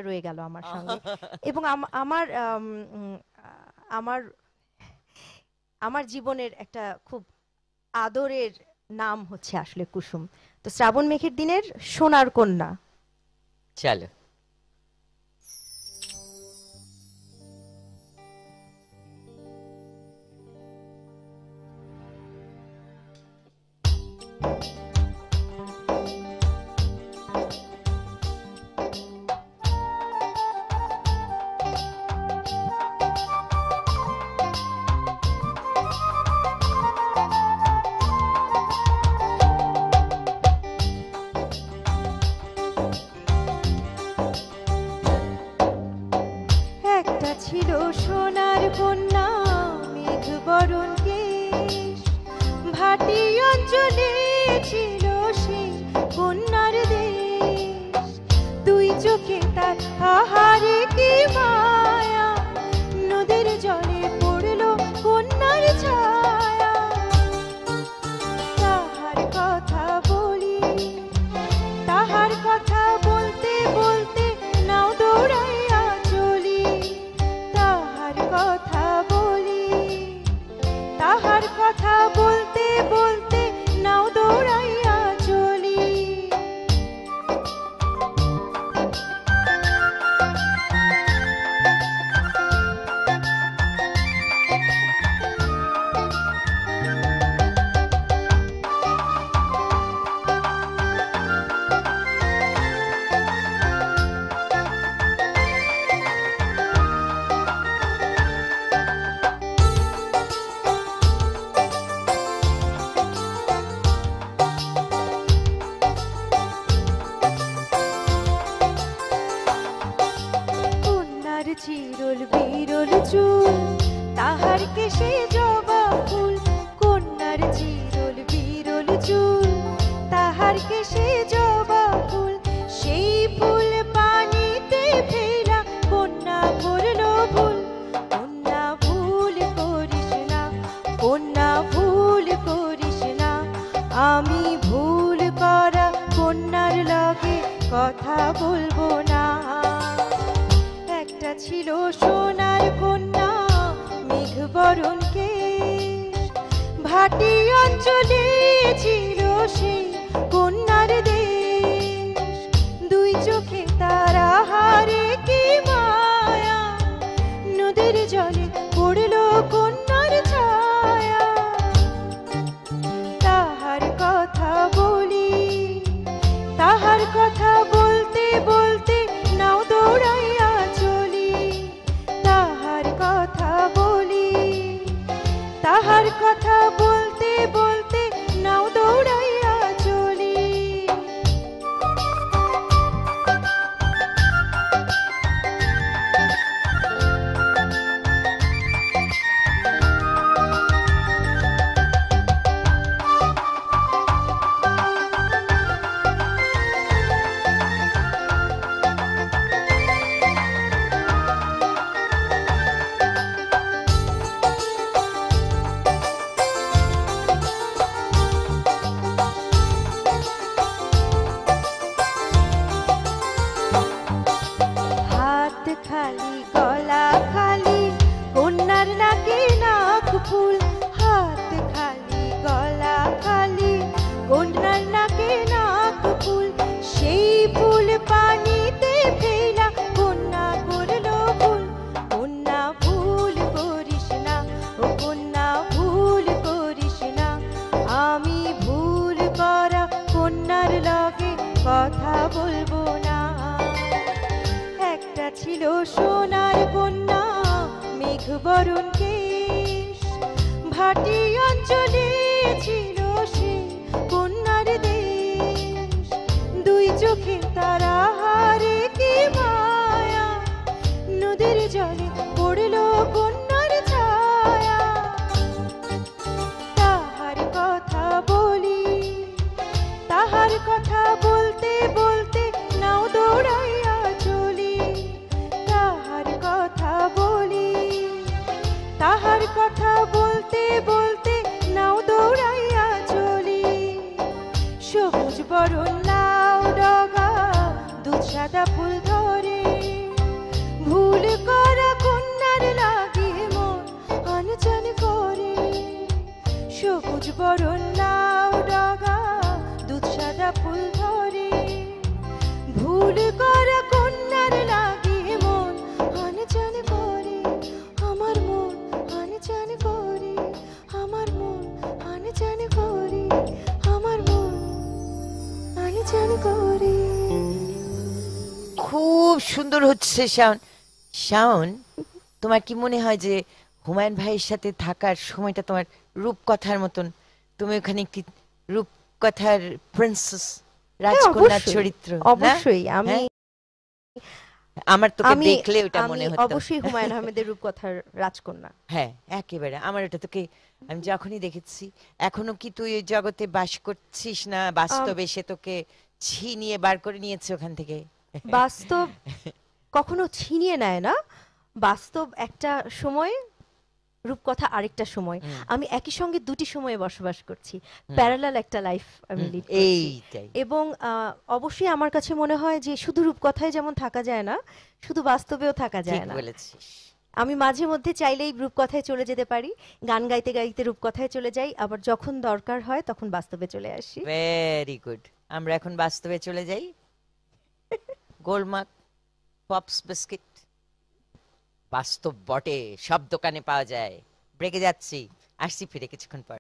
রয়ে গেল আমার সঙ্গে। এবং আমার আমার আমার জীবনের একটা খুব আদরের নাম হচ্ছে আসলে কুসুম। তো শ্রাবণ মেঘের দিনের সোনার কন্যা। চলো। একটা ছিল সোনার কন্যা মেঘ বরণ কেশ, ভাটি অঞ্চলে ছিল সেই কন্যার দেশ। দুই চোখে তার আহারে কি মায়া, নদীর জলে পড়লো কন্যার ছায়া। তাহার কথা বলি, তাহার কথা বলতে বলতে নাও দৌড়াইয়া চলি। তাহার কথা বলি, তাহার কথা বলতে বলতে নাও দৌড়াইয়া চলি। কন্যার চিরল বিরল চুল, তাহার কেশে জবা ফুল। কন্যার চিরল বিরল চুল, তাহার কেশে জবা ফুল। সেই ফুল পানিতে ফেলা কন্যা করলো ভুল। কন্যা ভুল করিস না, কন্যা ভুল করিস না। আমি ভুল করা কন্যার লগে কথা বলবো না। একটা ছিল সোনার কন্যা মেঘ বরণ কেশ, ভাটি অঞ্চলে ছিল সেই কন্যার দেশ। দুই চোখে তার আহারে কি মায়া, নদীর জলে পড়লো কন্যার ছায়া। তাহার কথা বলি, তাহার কথা বলতে বলতে নাও দৌড়াইয়া চলি। তাহার কথা বলি, তাহার কথা বলতে বলতে নাও দৌড়াইয়া চলি। হাত খালি গলা খালি কন্যার নাকে নাক ফুল। হাত খালি গলা খালি কন্যার নাকে নাক ফুল। সেই ফুল পানিতে ফেলা কন্যা করলো ভুল। কন্যা ভুল করিস না, ও কন্যা ভুল করিস না। আমি ভুল করা কন্যার লগে কথা বলবো না। একটা ছিল সোনার কন্যা মেঘ বরণ কেশ, ভাটি অঞ্চলে ছিল সেই কন্যার দেশ। দুই চোখে তার আহারে কি মায়া, নদীর জলে পড়লো কন্যার ছায়া। তাহার কথা বলি, তাহার কথা বলতে বলতে নাও দৌড়াইয়া চলি। তাহার কথা বলি, তাহার কথা বলতে বলতে নাও বরণ লাউ ডগা দুধ সাদা ফুল ধরে ভুল করা কন্যার লাগি মন আনচান করে আমার মন আনচান করে আমার মন আনচান করে আমার মন আনচান করে। খুব সুন্দর হচ্ছে শাওন। শাওন, তোমার কি মনে হয় যে হুমায়ুন ভাইয়ের সাথে থাকার সময়টা তোমার রূপকথার মতন? তুমি ওখানে একটি রূপকথার প্রিন্সেস, রাজকন্যার অবশ্যই, চরিত্র, না? অবশ্যই। আমি হ্যাঁ? আমার তোকে আমি দেখলে ওটা আমি মনে হতো। অবশ্যই হুমায়ুন আহমেদের রূপকথার রাজকন্যা। হ্যাঁ, একেবারে। আমার ওটা তোকে আমি যখনই দেখেছি। এখনো কি তুই ওই জগতে বাস করছিস, না বাস্তবে সে তোকে ছিনিয়ে বার করে নিয়েছে ওখান থেকে? বাস্তব কখনো ছিনিয়ে নেয় না। বাস্তব একটা সময়, রূপকথা আরেকটা সময়। হুম, আমি একই সঙ্গে দুটি সময়ে বসবাস করছি, হুম, প্যারালাল একটা লাইফ আমি হুম, লিড করছি। এইটাই। এবং অবশ্যই আমার কাছে মনে হয় যে শুধু রূপকথায় যেমন থাকা যায় না, শুধু বাস্তবেও থাকা ঠিক যায় না। বলেছিস। আমি মাঝে মধ্যে চাইলেই রূপকথায় চলে যেতে পারি, গান গাইতে গাইতে রূপকথায় চলে যাই, আবার যখন দরকার হয় তখন বাস্তবে চলে আসি। Very good. আমরা এখন বাস্তবে চলে যাই। গোলমাক পপস বিস্কিট বাস্তব বটে, সব দোকানে পাওয়া যায়। ব্রেকে যাচ্ছি, আসছি ফিরে কিছুক্ষণ পর।